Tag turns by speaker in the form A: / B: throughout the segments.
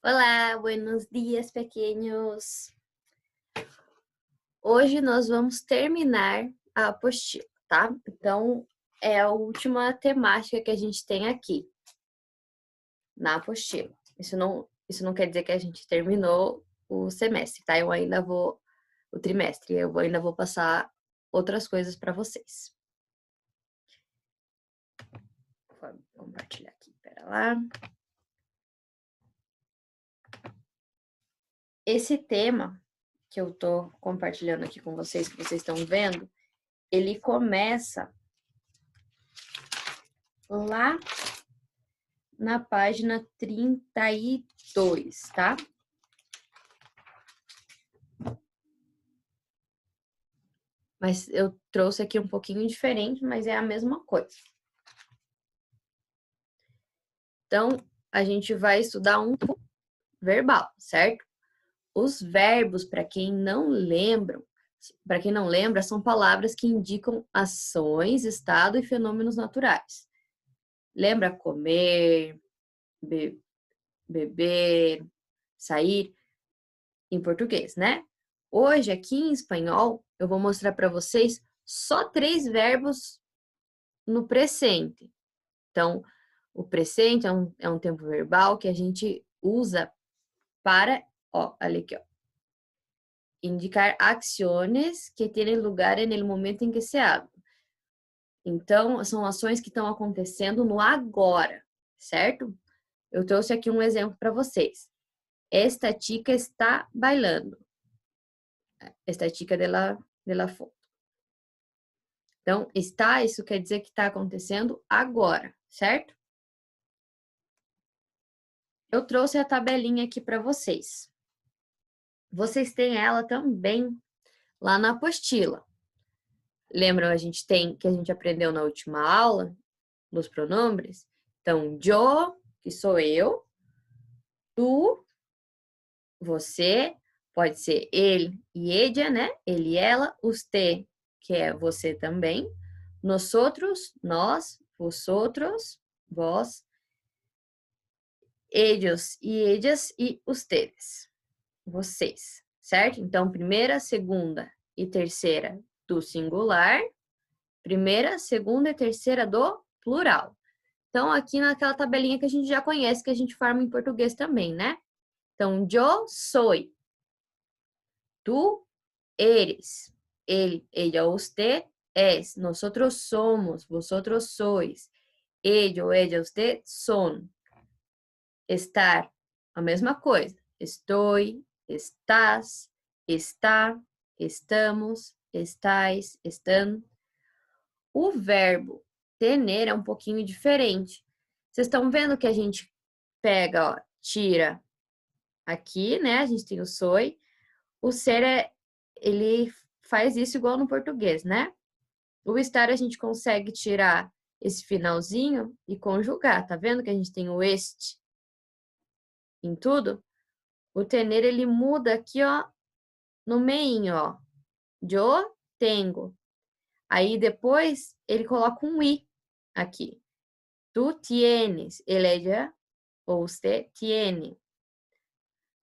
A: Olá, buenos dias, pequenos. Hoje nós vamos terminar a apostila, tá? Então, é a última temática que a gente tem aqui na apostila. Isso não quer dizer que a gente terminou o semestre, tá? O trimestre, ainda vou passar outras coisas para vocês. Vou compartilhar aqui, pera lá. Esse tema que eu tô compartilhando aqui com vocês, que vocês estão vendo, ele começa lá na página 32, tá? Mas eu trouxe aqui um pouquinho diferente, mas é a mesma coisa. Então, a gente vai estudar um verbal, certo? Os verbos, para quem não lembra, são palavras que indicam ações, estado e fenômenos naturais. Lembra comer, beber, sair, em português, né? Hoje, aqui em espanhol, eu vou mostrar para vocês só 3 verbos no presente. Então, o presente é um tempo verbal que a gente usa para, olha aqui, indicar acciones que têm lugar no momento em que se habla. Então, são ações que estão acontecendo no agora, certo? Eu trouxe aqui um exemplo para vocês. Esta chica está bailando. Esta chica de la foto. Então, está, isso quer dizer que está acontecendo agora, certo? Eu trouxe a tabelinha aqui para vocês. Vocês têm ela também lá na apostila. Lembram que a gente aprendeu na última aula dos pronomes? Então, yo, que sou eu, tu, você, pode ser ele e ella, né? Ele e ela, usted, que é você também, nosotros, nós, vosotros, vós, ellos e ellas e ustedes, vocês, certo? Então, primeira, segunda e terceira do singular, primeira, segunda e terceira do plural. Então, aqui naquela tabelinha que a gente já conhece, que a gente forma em português também, né? Então, yo soy, tú eres, él, ella, usted es, nosotros somos, vosotros sois, ello, ella, usted son. Estar, a mesma coisa. Estou, estás, está, estamos, estais, estão. O verbo tener é um pouquinho diferente. Vocês estão vendo que a gente pega, tira aqui, né? A gente tem o soy. O ser, ele faz isso igual no português, né? O estar a gente consegue tirar esse finalzinho e conjugar. Tá vendo que a gente tem o este em tudo? O tener, ele muda aqui, no meinho, Yo tengo. Aí depois ele coloca um i aqui. Tu tienes, ella ou usted tiene.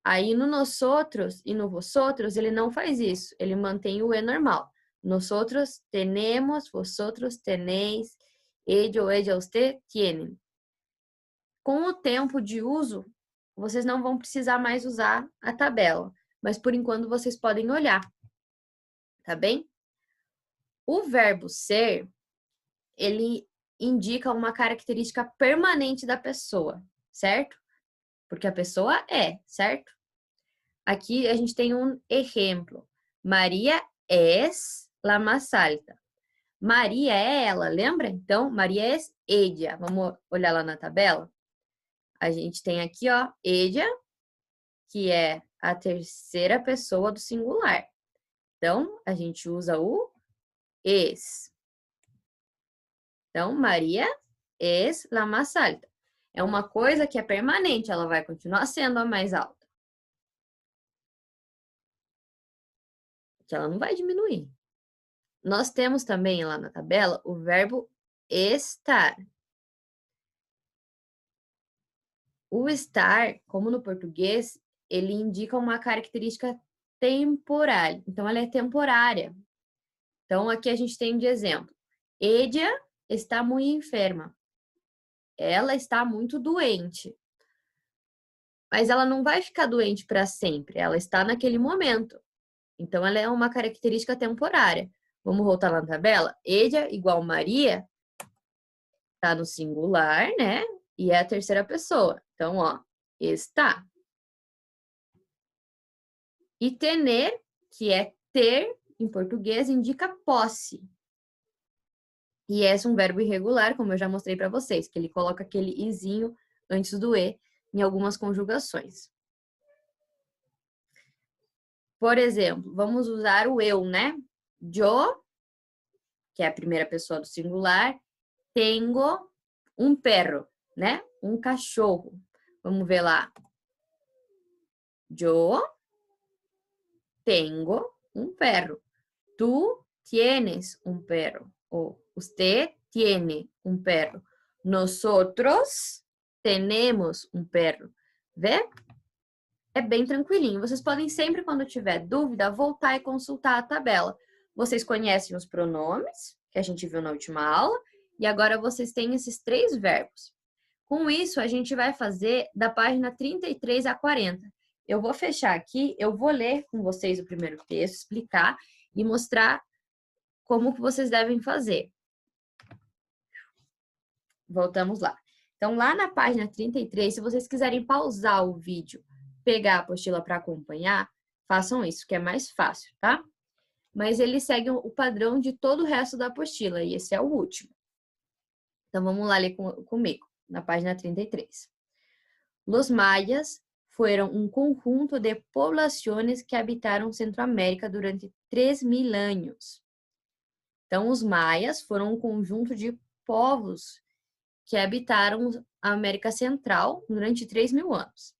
A: Aí no nosotros e no vosotros ele não faz isso, ele mantém o e normal. Nosotros tenemos, vosotros tenéis, ello, ella, usted tienen. Com o tempo de uso, vocês não vão precisar mais usar a tabela, mas por enquanto vocês podem olhar, tá bem? O verbo ser, ele indica uma característica permanente da pessoa, certo? Porque a pessoa é, certo? Aqui a gente tem um exemplo. Maria es la más alta. Maria é ela, lembra? Então, Maria es ella. Vamos olhar lá na tabela? A gente tem aqui, ella, que é a terceira pessoa do singular. Então, a gente usa o es. Então, Maria es la más alta. É uma coisa que é permanente, ela vai continuar sendo a mais alta. Que ela não vai diminuir. Nós temos também lá na tabela o verbo estar. O estar, como no português, ele indica uma característica temporal. Então, ela é temporária. Então, aqui a gente tem de exemplo. Ella está muito enferma. Ela está muito doente. Mas ela não vai ficar doente para sempre. Ela está naquele momento. Então, ela é uma característica temporária. Vamos voltar lá na tabela? Ella igual Maria está no singular, né? E é a terceira pessoa. Então, ó, está. E tener, que é ter, em português, indica posse. E é um verbo irregular, como eu já mostrei para vocês, que ele coloca aquele izinho antes do e em algumas conjugações. Por exemplo, vamos usar o eu, né? Yo, que é a primeira pessoa do singular, tenho um perro, né? Um cachorro. Vamos ver lá. Yo tengo un perro. Tú tienes un perro. O usted tiene un perro. Nosotros tenemos un perro. Vê? É bem tranquilinho. Vocês podem sempre, quando tiver dúvida, voltar e consultar a tabela. Vocês conhecem os pronomes, que a gente viu na última aula, e agora vocês têm esses 3 verbos. Com isso, a gente vai fazer da página 33 a 40. Eu vou fechar aqui, eu vou ler com vocês o primeiro texto, explicar e mostrar como que vocês devem fazer. Voltamos lá. Então, lá na página 33, se vocês quiserem pausar o vídeo, pegar a apostila para acompanhar, façam isso, que é mais fácil, tá? Mas eles seguem o padrão de todo o resto da apostila, e esse é o último. Então, vamos lá ler comigo, na página 33. Los mayas fueron un conjunto de poblaciones que habitaron Centroamérica durante 3.000 anos. Então, os maias foram um conjunto de povos que habitaram a América Central durante 3.000 anos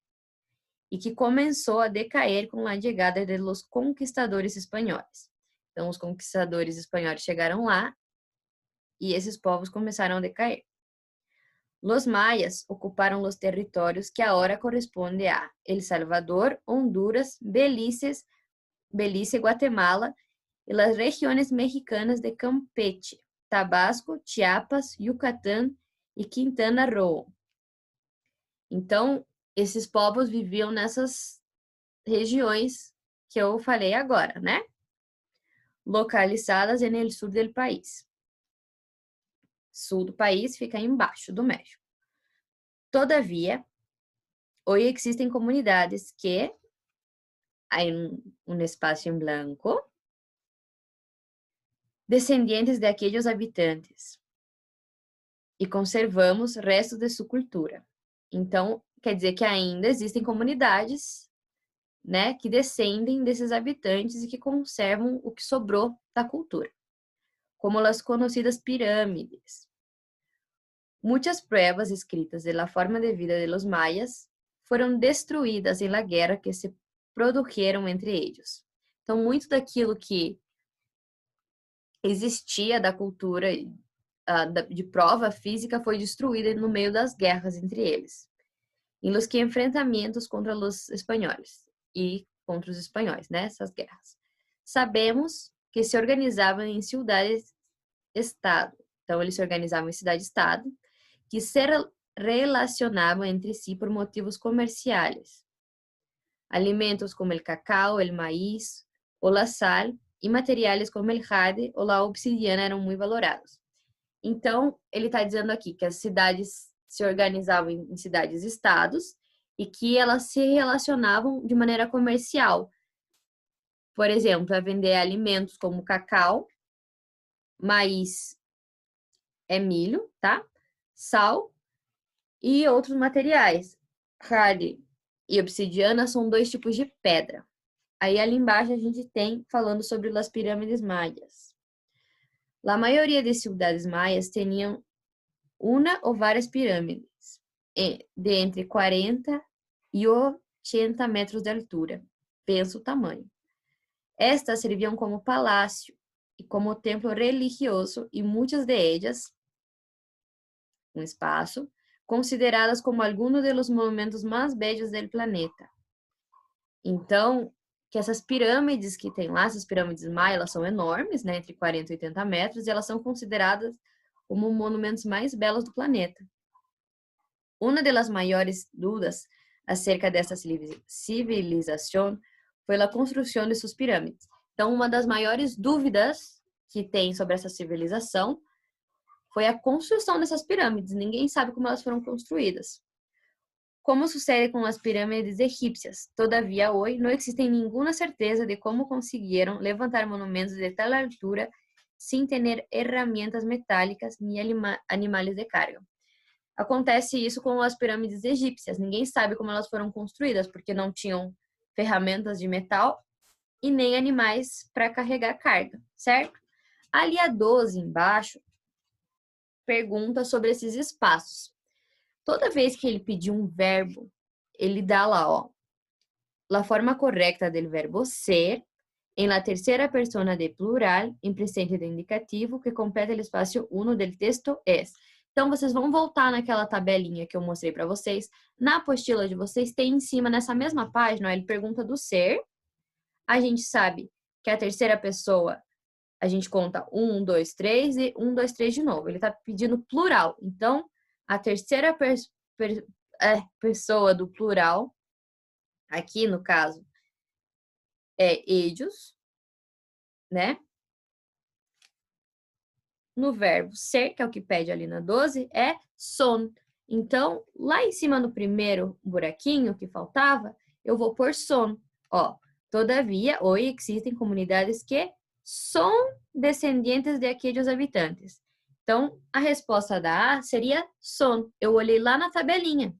A: e que começou a decair com a chegada de los conquistadores espanhóis. Então, os conquistadores espanhóis chegaram lá e esses povos começaram a decair. Los mayas ocuparon los territorios que ahora corresponde a El Salvador, Honduras, Belice, Guatemala y las regiones mexicanas de Campeche, Tabasco, Chiapas, Yucatán e Quintana Roo. Então, esses povos viviam nessas regiões que eu falei agora, né? Localizadas en el sur del país. Sul do país fica embaixo do México. Todavia, hoje existem comunidades que há um espaço em branco, descendentes de aqueles habitantes, e conservamos restos de sua cultura. Então, quer dizer que ainda existem comunidades, né, que descendem desses habitantes e que conservam o que sobrou da cultura, como as conhecidas pirâmides. Muitas pruebas escritas de la forma de vida de los mayas foram destruídas em la guerra que se produziram entre eles. Então, muito daquilo que existia da cultura de prova física foi destruída no meio das guerras entre eles. Em los que enfrentamentos contra os espanhóis e contra os espanhóis, né, essas guerras. Sabemos que se organizavam em cidades-estado. Então, eles se organizavam em cidade-estado, que se relacionavam entre si por motivos comerciais. Alimentos como o cacau, o maíz ou a sal e materiais como o jade ou a obsidiana eram muito valorados. Então, ele está dizendo aqui que as cidades se organizavam em cidades-estados e que elas se relacionavam de maneira comercial. Por exemplo, a vender alimentos como cacau, maíz é milho, tá? Sal e outros materiais. Jade e obsidiana são 2 tipos de pedra. Aí ali embaixo a gente tem falando sobre as pirâmides maias. A maioria das cidades maias tinham uma ou várias pirâmides de entre 40 e 80 metros de altura. Pensa o tamanho. Estas serviam como palácio e como templo religioso e muitas de elas, um espaço, consideradas como algunos de los monumentos mais belos do planeta. Então, que essas pirâmides que tem lá, essas pirâmides Maia, elas são enormes, né, entre 40 e 80 metros, e elas são consideradas como monumentos mais belos do planeta. Uma das maiores dúvidas acerca dessa civilização foi a construção de suas pirâmides. Então, uma das maiores dúvidas que tem sobre essa civilização foi a construção dessas pirâmides. Ninguém sabe como elas foram construídas. Como sucede com as pirâmides egípcias, todavia hoje não existe nenhuma certeza de como conseguiram levantar monumentos de tal altura sem ter ferramentas metálicas nem animais de carga. Acontece isso com as pirâmides egípcias. Ninguém sabe como elas foram construídas, porque não tinham ferramentas de metal e nem animais para carregar carga, certo? Ali a 12 embaixo pergunta sobre esses espaços. Toda vez que ele pedir um verbo, ele dá lá, ó, a forma correta do verbo ser, em la terceira persona de plural, em presente de indicativo, que completa o espaço 1 do texto es. Então, vocês vão voltar naquela tabelinha que eu mostrei para vocês. Na apostila de vocês, tem em cima, nessa mesma página, ó, ele pergunta do ser. A gente sabe que a terceira pessoa, a gente conta 1, 2, 3 e 1, 2, 3 de novo. Ele está pedindo plural. Então, a terceira pessoa do plural, aqui no caso, é ellos, né? No verbo ser, que é o que pede ali na 12, é son. Então, lá em cima no primeiro buraquinho que faltava, eu vou pôr son. Ó, todavia, hoje existem comunidades que são descendentes de aqueles habitantes. Então, a resposta da A seria son. Eu olhei lá na tabelinha.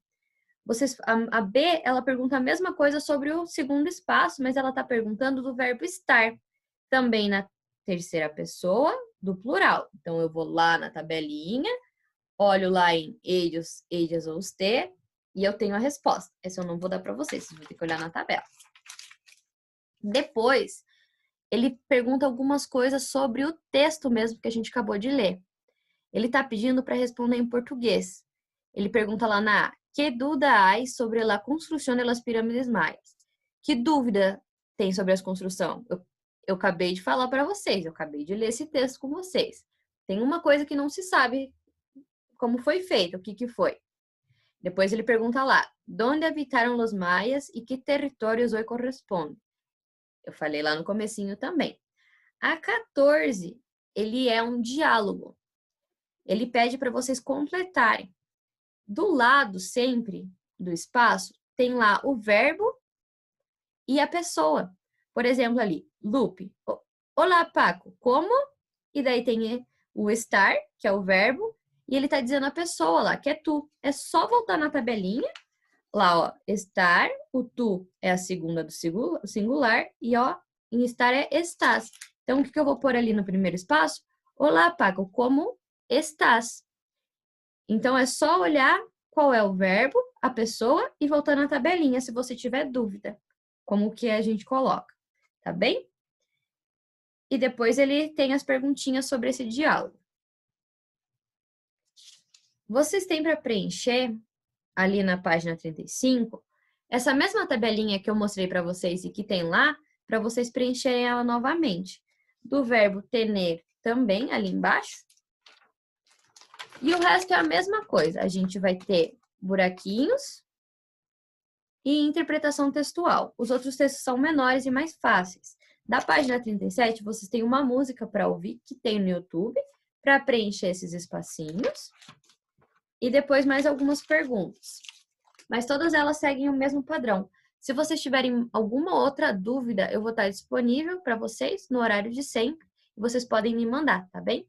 A: A B, ela pergunta a mesma coisa sobre o segundo espaço, mas ela está perguntando do verbo estar. Também na terceira pessoa do plural. Então, eu vou lá na tabelinha, olho lá em ellos, ellas ou usted, e eu tenho a resposta. Essa eu não vou dar para vocês, vocês vão ter que olhar na tabela. Depois, ele pergunta algumas coisas sobre o texto mesmo que a gente acabou de ler. Ele está pedindo para responder em português. Ele pergunta lá na A, que dúvida há sobre a construção das pirâmides maias? Que dúvida tem sobre a construção? Eu acabei de falar para vocês, eu acabei de ler esse texto com vocês. Tem uma coisa que não se sabe como foi feito, o que foi. Depois ele pergunta lá, onde habitaram os maias e que territórios hoje correspondem? Eu falei lá no comecinho também. A 14, ele é um diálogo. Ele pede para vocês completarem. Do lado, sempre, do espaço, tem lá o verbo e a pessoa. Por exemplo, ali, Lupe. Olá, Paco, como? E daí tem o estar, que é o verbo, e ele tá dizendo a pessoa lá, que é tu. É só voltar na tabelinha, lá, ó, estar, o tu é a segunda do singular, e ó, em estar é estás. Então, o que eu vou pôr ali no primeiro espaço? Olá, Paco, como estás? Então, é só olhar qual é o verbo, a pessoa e voltar na tabelinha se você tiver dúvida, como que a gente coloca, tá bem? E depois ele tem as perguntinhas sobre esse diálogo. Vocês têm para preencher, ali na página 35, essa mesma tabelinha que eu mostrei para vocês e que tem lá, para vocês preencherem ela novamente. Do verbo tener também, ali embaixo. E o resto é a mesma coisa. A gente vai ter buraquinhos e interpretação textual. Os outros textos são menores e mais fáceis. Da página 37, vocês têm uma música para ouvir que tem no YouTube para preencher esses espacinhos. E depois mais algumas perguntas. Mas todas elas seguem o mesmo padrão. Se vocês tiverem alguma outra dúvida, eu vou estar disponível para vocês no horário de sempre. E vocês podem me mandar, tá bem?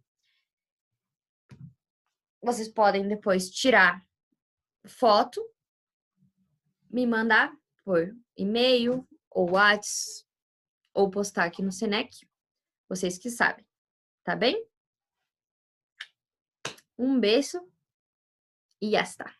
A: Vocês podem depois tirar foto, me mandar por e-mail ou WhatsApp ou postar aqui no Senec, vocês que sabem, tá bem? Um beijo e já está.